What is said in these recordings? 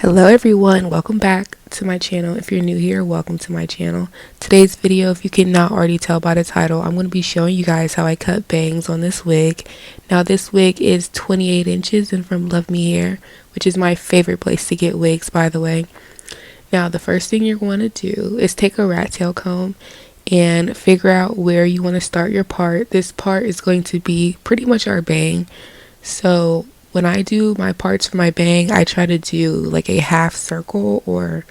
Hello everyone, welcome back to my channel. If you're new here, welcome to my channel. Today's video, if you cannot already tell by the title, I'm going to be showing you guys how I cut bangs on this wig. Now this wig is 28 inches and from Love Me Hair, which is my favorite place to get wigs, by the way. Now the first thing you're going to do is take a rat tail comb and figure out where you want to start your part. This part is going to be pretty much our bang. So when I do my parts for my bang, I try to do like a half circle or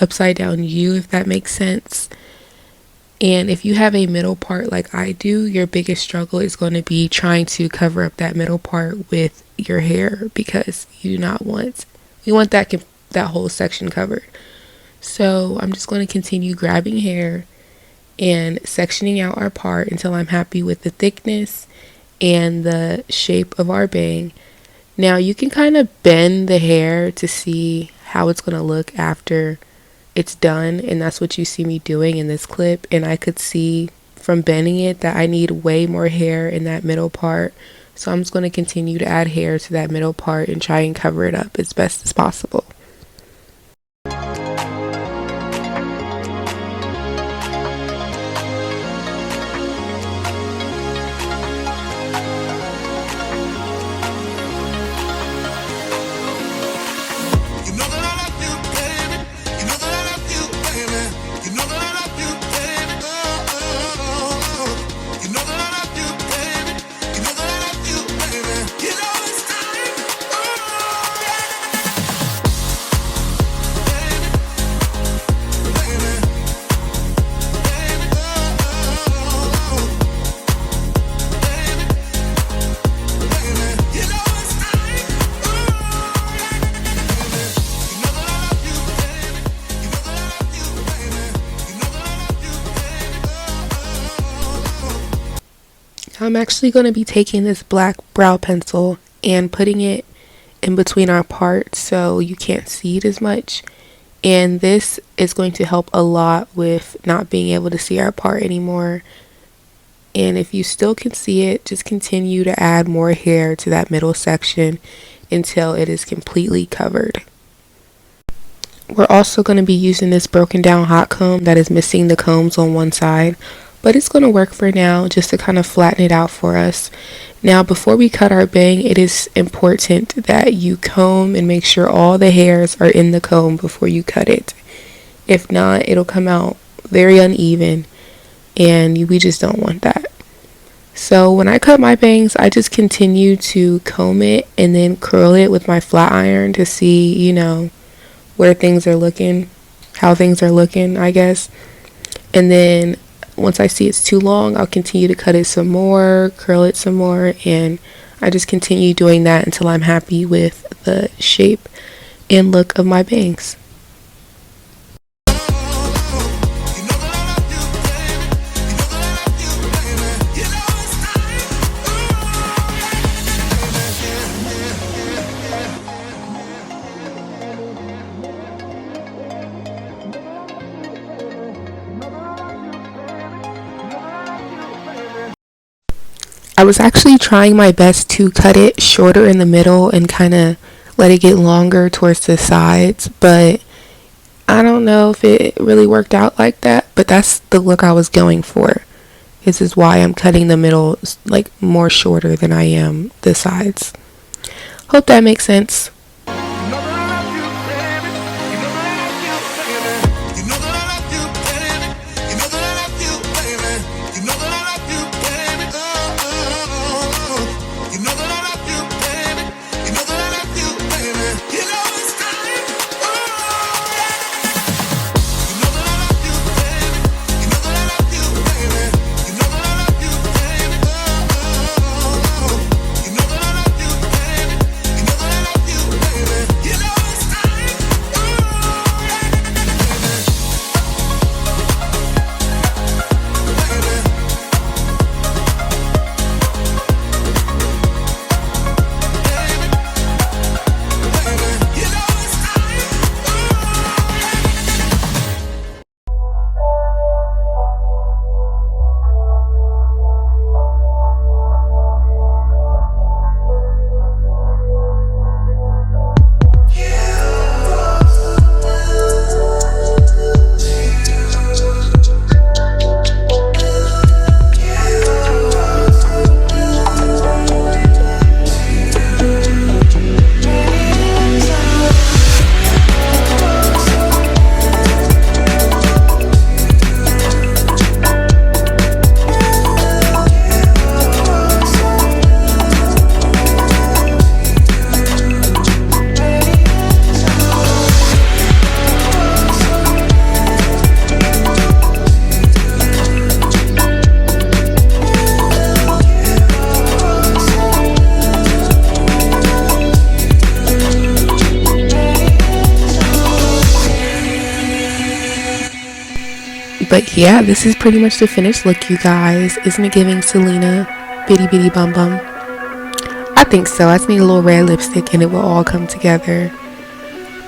upside down U, if that makes sense. And if you have a middle part like I do, your biggest struggle is going to be trying to cover up that middle part with your hair, because you do not want, we want that whole section covered. So I'm just going to continue grabbing hair and sectioning out our part until I'm happy with the thickness and the shape of our bang. Now you can kind of bend the hair to see how it's going to look after it's done, and that's what you see me doing in this clip. And I could see from bending it that I need way more hair in that middle part, so I'm just going to continue to add hair to that middle part and try and cover it up as best as possible. I'm actually going to be taking this black brow pencil and putting it in between our parts so you can't see it as much. And this is going to help a lot with not being able to see our part anymore. And if you still can see it, just continue to add more hair to that middle section until it is completely covered. We're also going to be using this broken down hot comb that is missing the combs on one side, but it's going to work for now just to kind of flatten it out for us. Now before we cut our bang, it is important that you comb and make sure all the hairs are in the comb before you cut it. If not, it'll come out very uneven, and we just don't want that. So when I cut my bangs, I just continue to comb it and then curl it with my flat iron to see, you know, where things are looking, how things are looking, I guess. And then once I see it's too long, I'll continue to cut it some more, curl it some more, and I just continue doing that until I'm happy with the shape and look of my bangs. I was actually trying my best to cut it shorter in the middle and kind of let it get longer towards the sides, but I don't know if it really worked out like that, but that's the look I was going for. This is why I'm cutting the middle like more shorter than I am the sides. Hope that makes sense. But yeah, this is pretty much the finished look, you guys. Isn't it giving Selena bitty bitty bum bum? I think so. I just need a little red lipstick and it will all come together.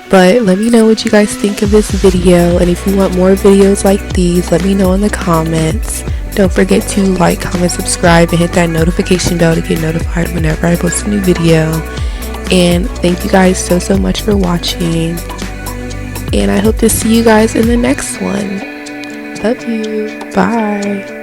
But let me know what you guys think of this video, and if you want more videos like these, let me know in the comments. Don't forget to like, comment, subscribe, and hit that notification bell to get notified whenever I post a new video. And thank you guys so much for watching, and I hope to see you guys in the next one. Love you. Bye.